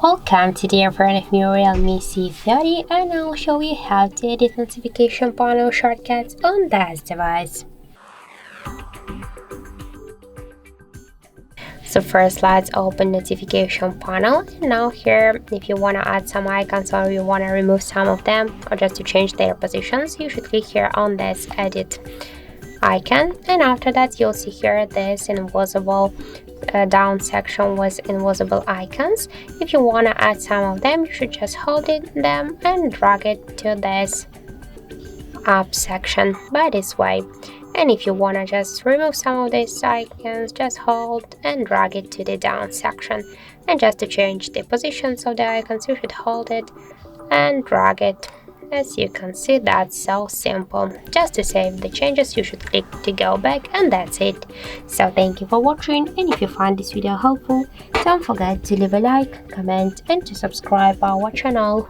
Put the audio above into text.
Welcome, today I'm in new REALME C30 and I'll show you how to edit notification panel shortcuts on this device. So first let's open notification panel, and now here if you want to add some icons or you want to remove some of them or just to change their positions, you should click here on this edit icon, and after that you'll see here this invisible down section with invisible icons. If you want to add some of them, you should just hold them and drag it to this up section by this way. And if you want to just remove some of these icons, just hold and drag it to the down section. And just to change the positions of the icons, you should hold it and drag it. As you can see, that's so simple. Just to save the changes, you should click to go back, and that's it. So thank you for watching, and if you find this video helpful, don't forget to leave a like, comment and to subscribe our channel.